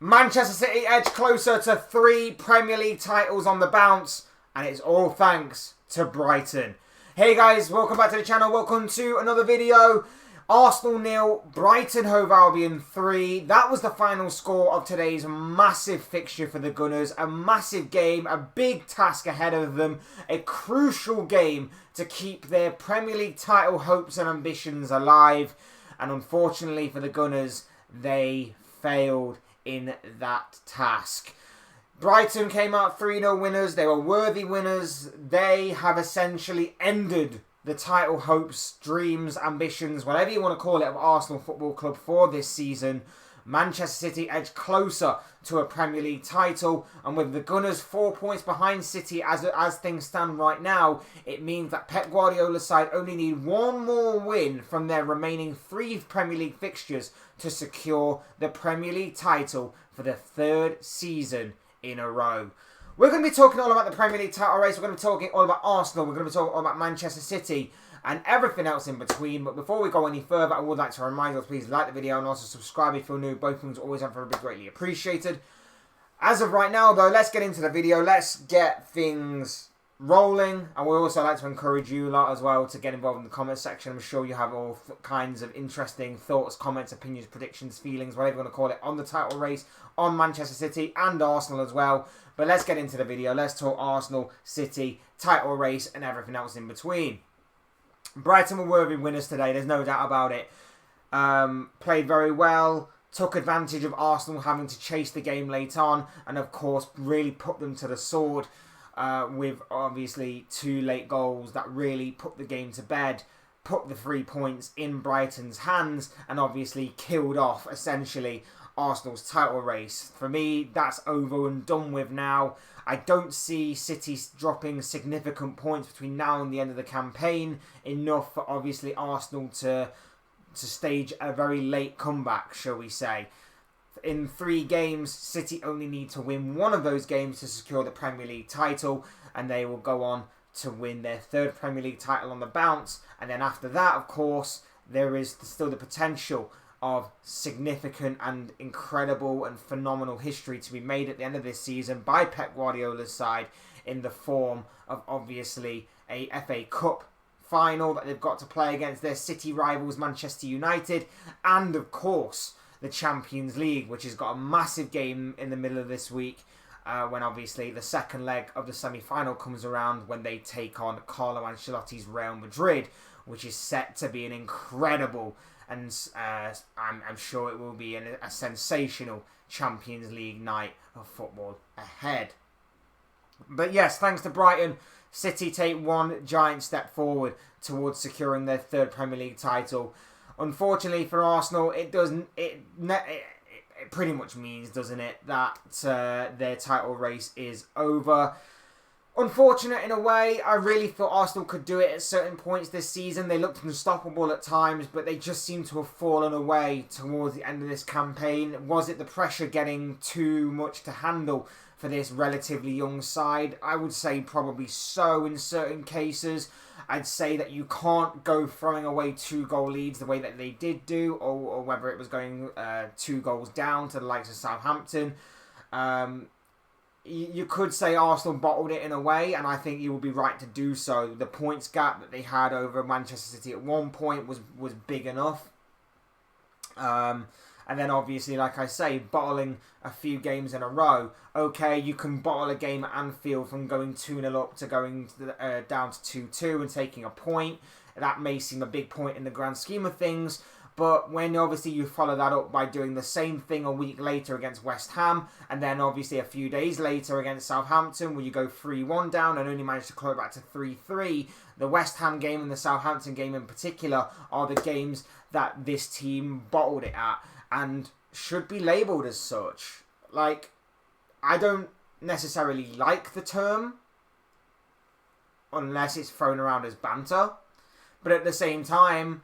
Manchester City edge closer to 3 Premier League titles on the bounce, and it's all thanks to Brighton. Hey guys, welcome back to the channel, welcome to another video. Arsenal 0, Brighton Hove Albion 3. That was the final score of today's massive fixture for the Gunners. A massive game, a big task ahead of them. A crucial game to keep their Premier League title hopes and ambitions alive. And unfortunately for the Gunners, they failed in that task. Brighton came out 3-0 winners. They were worthy winners. They have essentially ended the title hopes, dreams, ambitions, whatever you want to call it, of Arsenal Football Club for this season. Manchester City edged closer to a Premier League title, and with the Gunners 4 points behind City as things stand right now, it means that Pep Guardiola's side only need one more win from their remaining 3 Premier League fixtures to secure the Premier League title for the 3rd season in a row. We're going to be talking all about the Premier League title race. We're going to be talking all about Arsenal. We're going to be talking all about Manchester City and everything else in between. But before we go any further, I would like to remind you, please like the video and also subscribe if you're new. Both things always and forever be greatly appreciated. As of right now, though, let's get into the video. Let's get things rolling. And we also like to encourage you lot as well to get involved in the comment section. I'm sure you have all kinds of interesting thoughts, comments, opinions, predictions, feelings, whatever you want to call it, on the title race, on Manchester City and Arsenal as well. But let's get into the video. Let's talk Arsenal, City, title race and everything else in between. Brighton were worthy winners today. There's no doubt about it. Played very well. Took advantage of Arsenal having to chase the game late on. And of course really put them to the sword. With obviously 2 late goals that really put the game to bed. Put the 3 points in Brighton's hands. And obviously killed off essentially Arsenal's title race. For me, that's over and done with now. I don't see City dropping significant points between now and the end of the campaign. Enough for obviously Arsenal to stage a very late comeback, shall we say. In 3 games, City only need to win 1 of those games to secure the Premier League title, and they will go on to win their 3rd Premier League title on the bounce. And then after that, of course, there is still the potential of significant and incredible and phenomenal history to be made at the end of this season by Pep Guardiola's side in the form of obviously a FA Cup final that they've got to play against their City rivals Manchester United, and of course the Champions League, which has got a massive game in the middle of this week when obviously the 2nd leg of the semi-final comes around, when they take on Carlo Ancelotti's Real Madrid, which is set to be an incredible and I'm sure it will be a sensational Champions League night of football ahead. But yes, thanks to Brighton, City take 1 giant step forward towards securing their 3rd Premier League title. Unfortunately for Arsenal, it pretty much means, doesn't it, that their title race is over. Unfortunate in a way. I really thought Arsenal could do it at certain points this season. They looked unstoppable at times, but they just seem to have fallen away towards the end of this campaign. Was it the pressure getting too much to handle for this relatively young side? I would say probably so in certain cases. I'd say that you can't go throwing away 2-goal leads the way that they did do, or whether it was going 2 goals down to the likes of Southampton. You could say Arsenal bottled it in a way, and I think you would be right to do so. The points gap that they had over Manchester City at one point was big enough. And then obviously, like I say, bottling a few games in a row. Okay, you can bottle a game at Anfield from going 2-0 up to going down to 2-2 and taking a point. That may seem a big point in the grand scheme of things. But when obviously you follow that up by doing the same thing a week later against West Ham, and then obviously a few days later against Southampton, where you go 3-1 down and only manage to claw back to 3-3, the West Ham game and the Southampton game in particular are the games that this team bottled it at, and should be labelled as such. Like, I don't necessarily like the term, unless it's thrown around as banter, but at the same time,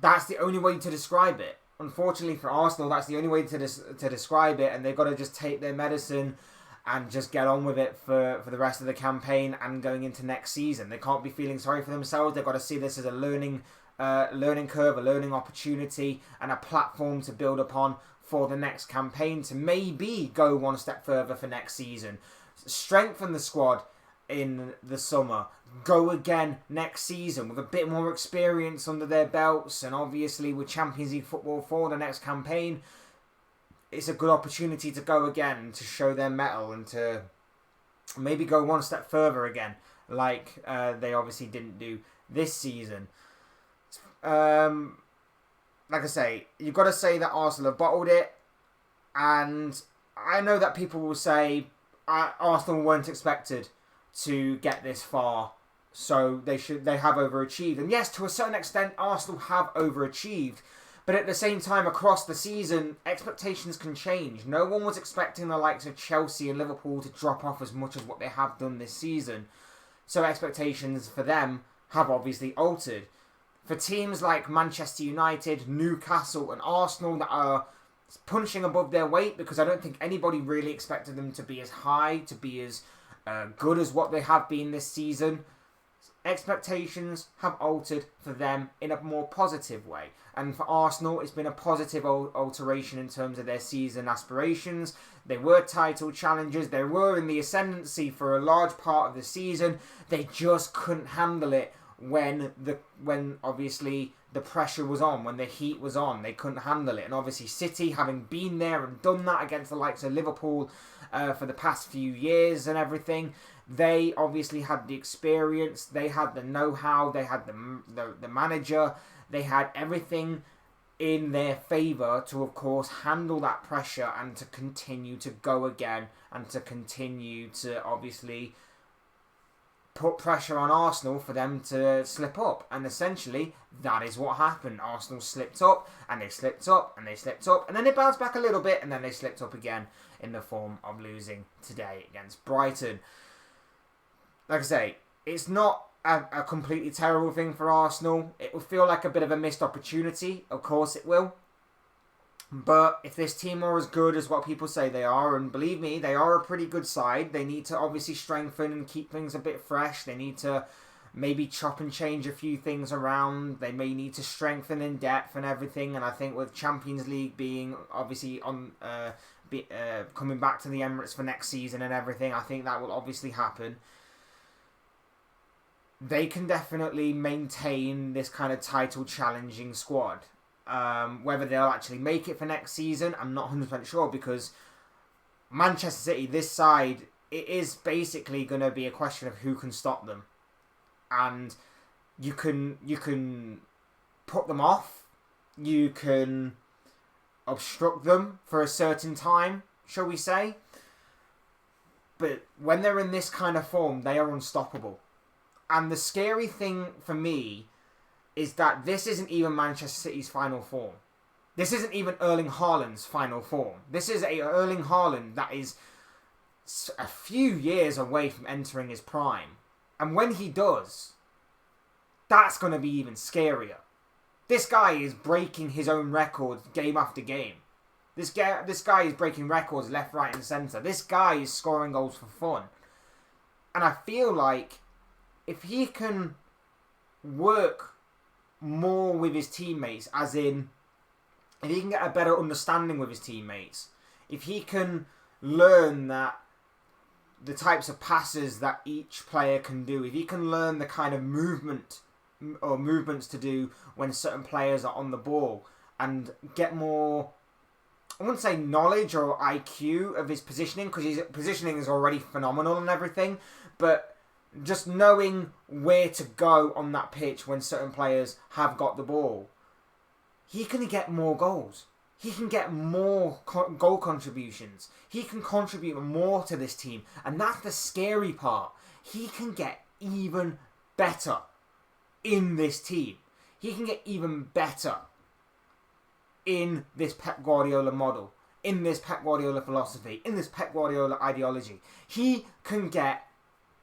that's the only way to describe it. Unfortunately for Arsenal, that's the only way to describe it, and they've got to just take their medicine and just get on with it for the rest of the campaign and going into next season. They can't be feeling sorry for themselves. They've got to see this as a learning curve, a learning opportunity, and a platform to build upon for the next campaign to maybe go one step further for next season. Strengthen the squad in the summer. Go again next season with a bit more experience under their belts, and obviously with Champions League football for the next campaign, it's a good opportunity to go again, to show their mettle and to maybe go one step further again, like they obviously didn't do this season. Like I say, you've got to say that Arsenal have bottled it, and I know that people will say Arsenal weren't expected to get this far, so they have overachieved. And yes, to a certain extent, Arsenal have overachieved, but at the same time, across the season, expectations can change. No one was expecting the likes of Chelsea and Liverpool to drop off as much as what they have done this season, so expectations for them have obviously altered. For teams like Manchester United, Newcastle and Arsenal that are punching above their weight, because I don't think anybody really expected them to be as high, to be as good as what they have been this season, expectations have altered for them in a more positive way. And for Arsenal, it's been a positive alteration in terms of their season aspirations. They were title challengers. They were in the ascendancy for a large part of the season. They just couldn't handle it when obviously the pressure was on, when the heat was on. They couldn't handle it. And obviously City, having been there and done that against the likes of Liverpool for the past few years and everything, they obviously had the experience, they had the know-how, they had the manager, they had everything in their favour to, of course, handle that pressure and to continue to go again and to continue to obviously put pressure on Arsenal for them to slip up. And essentially, that is what happened. Arsenal slipped up, and they slipped up, and they slipped up, and then they bounced back a little bit, and then they slipped up again in the form of losing today against Brighton. Like I say, it's not a completely terrible thing for Arsenal. It will feel like a bit of a missed opportunity. Of course it will. But if this team are as good as what people say they are, and believe me, they are a pretty good side, they need to obviously strengthen and keep things a bit fresh. They need to maybe chop and change a few things around. They may need to strengthen in depth and everything. And I think with Champions League being obviously on coming back to the Emirates for next season and everything, I think that will obviously happen. They can definitely maintain this kind of title challenging squad. Whether they'll actually make it for next season, I'm not 100% sure, because Manchester City, this side, it is basically going to be a question of who can stop them. And you can put them off, you can obstruct them for a certain time, shall we say. But when they're in this kind of form, they are unstoppable. And the scary thing for me is that this isn't even Manchester City's final form. This isn't even Erling Haaland's final form. This is a Erling Haaland that is a few years away from entering his prime. And when he does, that's going to be even scarier. This guy is breaking his own records game after game. This guy is breaking records left, right and centre. This guy is scoring goals for fun. And I feel like if he can work more with his teammates, as in, if he can get a better understanding with his teammates, if he can learn that the types of passes that each player can do, if he can learn the kind of movements to do when certain players are on the ball, and get more, I wouldn't say knowledge or IQ of his positioning, because his positioning is already phenomenal and everything, but just knowing where to go on that pitch when certain players have got the ball, he can get more goals. He can get more goal contributions. He can contribute more to this team. And that's the scary part. He can get even better in this team. He can get even better in this Pep Guardiola model, in this Pep Guardiola philosophy, in this Pep Guardiola ideology. He can get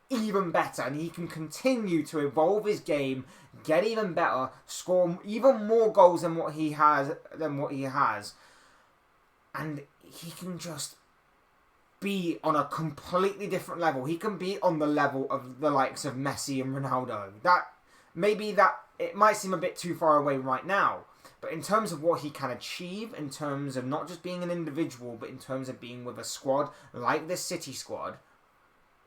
even better, and he can continue to evolve his game, get even better, score even more goals than what he has, and he can just be on a completely different level. He can be on the level of the likes of Messi and Ronaldo. That it might seem a bit too far away right now, But in terms of what he can achieve, in terms of not just being an individual, but in terms of being with a squad like this City squad,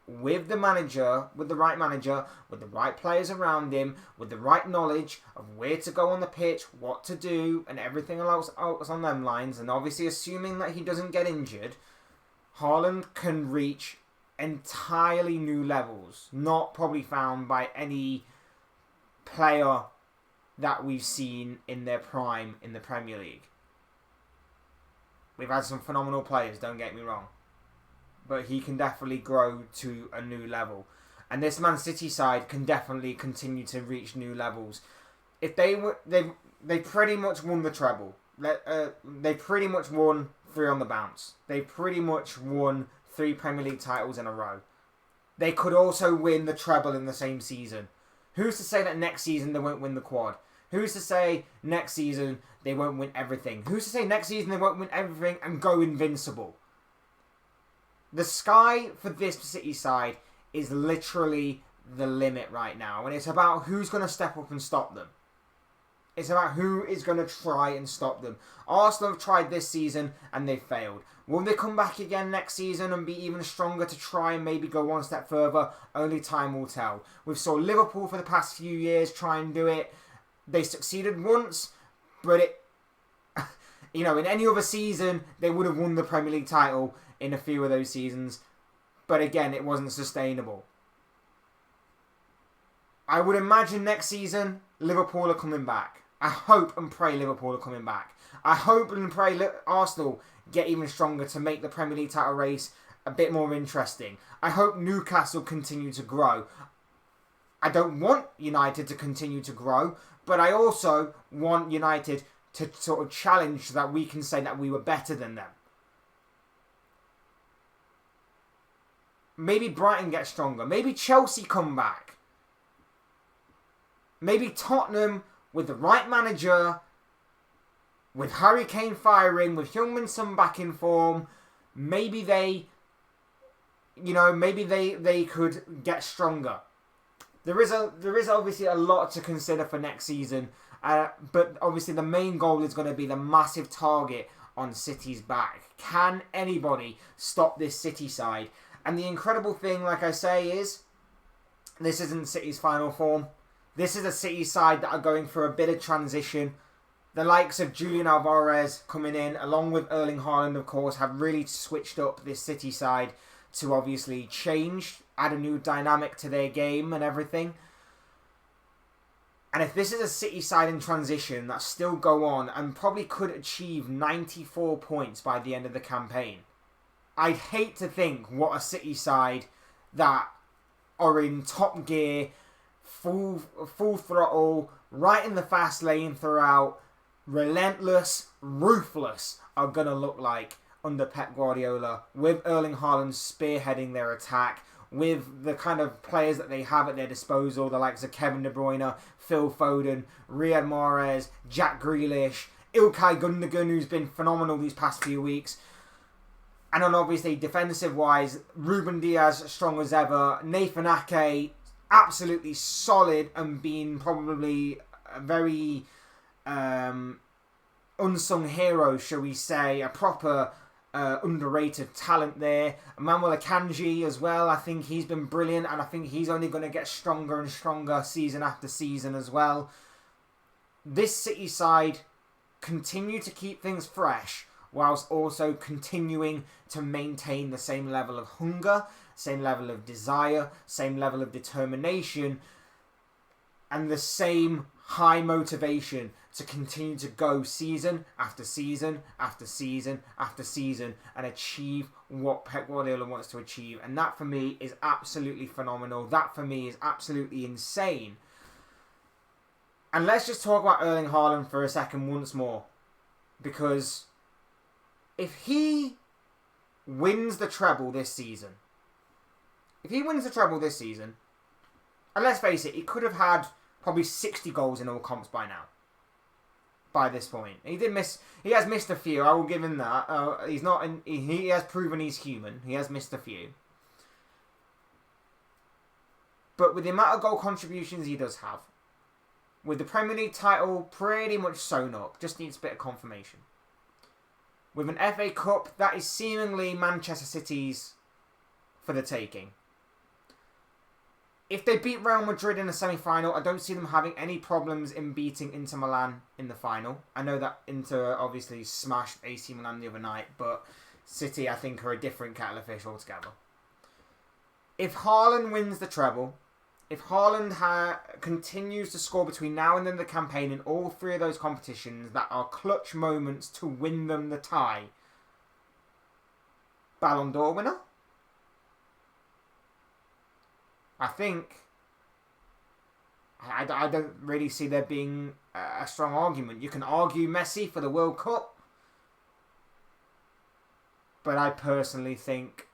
with the manager, with the right players around him, with the right knowledge of where to go on the pitch, what to do, and everything else on them lines, and obviously assuming that he doesn't get injured, Haaland can reach entirely new levels, not probably found by any player that we've seen in their prime in the Premier League. We've had some phenomenal players, don't get me wrong, but he can definitely grow to a new level, and this Man City side can definitely continue to reach new levels. If they pretty much won the treble. They pretty much won 3 on the bounce. They pretty much won 3 Premier League titles in a row. They could also win the treble in the same season. Who's to say that next season they won't win the quad? Who's to say next season they won't win everything? Who's to say next season they won't win everything and go invincible? The sky for this City side is literally the limit right now. And it's about who's going to step up and stop them. It's about who is going to try and stop them. Arsenal have tried this season and they've failed. Will they come back again next season and be even stronger to try and maybe go one step further? Only time will tell. We've saw Liverpool for the past few years try and do it. They succeeded once, but in any other season, they would have won the Premier League title in a few of those seasons. But again, it wasn't sustainable. I would imagine next season, Liverpool are coming back. I hope and pray Liverpool are coming back. I hope and pray Arsenal get even stronger to make the Premier League title race a bit more interesting. I hope Newcastle continue to grow. I don't want United to continue to grow, but I also want United to sort of challenge so that we can say that we were better than them. Maybe Brighton gets stronger. Maybe Chelsea come back. Maybe Tottenham, with the right manager, with Harry Kane firing, with Heung-min Son back in form, maybe they could get stronger. There is obviously a lot to consider for next season, but obviously the main goal is going to be the massive target on City's back. Can anybody stop this City side? And the incredible thing, like I say, is this isn't City's final form. This is a City side that are going through a bit of transition. The likes of Julian Alvarez coming in, along with Erling Haaland, of course, have really switched up this City side to obviously change, add a new dynamic to their game and everything. And if this is a City side in transition that still go on and probably could achieve 94 points by the end of the campaign, I'd hate to think what a City side that are in top gear, full throttle, right in the fast lane throughout, relentless, ruthless, are going to look like under Pep Guardiola, with Erling Haaland spearheading their attack, with the kind of players that they have at their disposal, the likes of Kevin De Bruyne, Phil Foden, Riyad Mahrez, Jack Grealish, Ilkay Gundogan, who's been phenomenal these past few weeks. And then obviously defensive-wise, Ruben Diaz strong as ever, Nathan Ake absolutely solid and being probably a very unsung hero, shall we say, a proper underrated talent there. Emmanuel Akanji as well, I think he's been brilliant, and I think he's only going to get stronger and stronger season after season as well. This City side continue to keep things fresh, whilst also continuing to maintain the same level of hunger, same level of desire, same level of determination, and the same high motivation to continue to go season after season after season after season and achieve what Pep Guardiola wants to achieve. And that for me is absolutely phenomenal. That for me is absolutely insane. And let's just talk about Erling Haaland for a second once more, because if he wins the treble this season, and let's face it, he could have had probably 60 goals in all comps by now. By this point, he has missed a few. I will give him that. He has proven he's human. He has missed a few, but with the amount of goal contributions he does have, with the Premier League title pretty much sewn up. Just needs a bit of confirmation. With an FA Cup that is seemingly Manchester City's for the taking. If they beat Real Madrid in the semi-final, I don't see them having any problems in beating Inter Milan in the final. I know that Inter obviously smashed AC Milan the other night, but City, I think, are a different kettle of fish altogether. If Haaland wins the treble, if Haaland continues to score between now and then the campaign in all three of those competitions that are clutch moments to win them the tie, Ballon d'Or winner? I think I don't really see there being a strong argument. You can argue Messi for the World Cup, but I personally think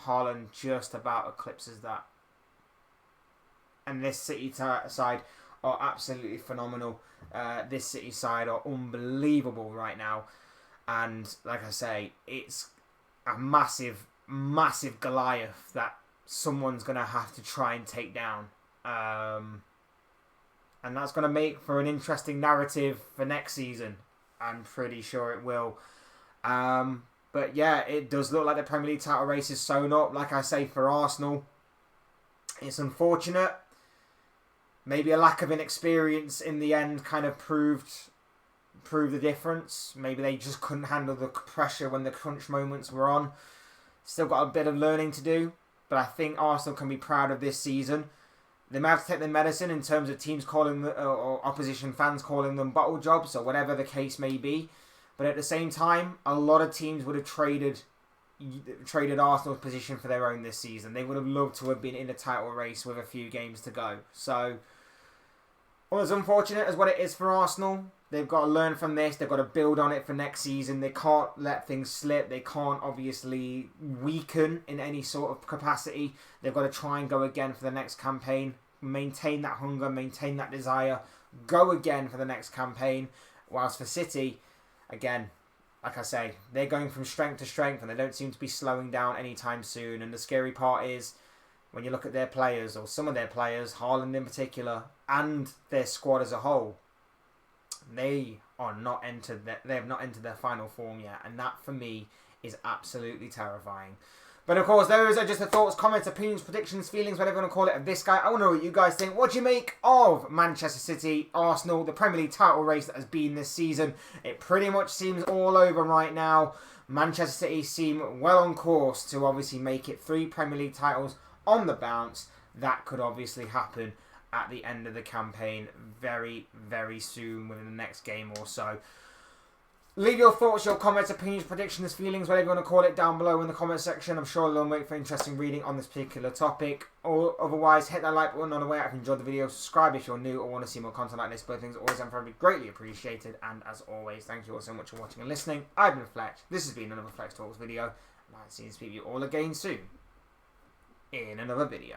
Haaland just about eclipses that. And this City side are absolutely phenomenal. This City side are unbelievable right now. And like I say, it's a massive, massive Goliath that someone's going to have to try and take down. And that's going to make for an interesting narrative for next season. I'm pretty sure it will. But yeah, it does look like the Premier League title race is sewn up. Like I say, for Arsenal, it's unfortunate. Maybe a lack of inexperience in the end kind of proved the difference. Maybe they just couldn't handle the pressure when the crunch moments were on. Still got a bit of learning to do. But I think Arsenal can be proud of this season. They may have to take their medicine in terms of teams calling or opposition fans calling them bottle jobs or whatever the case may be. But at the same time, a lot of teams would have traded Arsenal's position for their own this season. They would have loved to have been in a title race with a few games to go. So, as unfortunate as what it is for Arsenal, they've got to learn from this. They've got to build on it for next season. They can't let things slip. They can't obviously weaken in any sort of capacity. They've got to try and go again for the next campaign. Maintain that hunger, maintain that desire. Go again for the next campaign. Whilst for City, again, like I say, they're going from strength to strength and they don't seem to be slowing down anytime soon. And the scary part is, when you look at their players, or some of their players, Haaland in particular, and their squad as a whole, they have not entered their final form yet. And that, for me, is absolutely terrifying. But of course, those are just the thoughts, comments, opinions, predictions, feelings, whatever you want to call it, of this guy. I want to know what you guys think. What do you make of Manchester City, Arsenal, the Premier League title race that has been this season? It pretty much seems all over right now. Manchester City seem well on course to obviously make it 3 Premier League titles on the bounce. That could obviously happen at the end of the campaign very, very soon, within the next game or so. Leave your thoughts, your comments, opinions, predictions, feelings, whatever you want to call it, down below in the comment section. I'm sure it'll make for interesting reading on this particular topic. Or otherwise, hit that like button on the way out if you enjoyed the video. Subscribe if you're new or want to see more content like this. Both things always and forever greatly appreciated. And as always, thank you all so much for watching and listening. I've been Flex. This has been another Flex Talks video. And I'll see you all again soon in another video.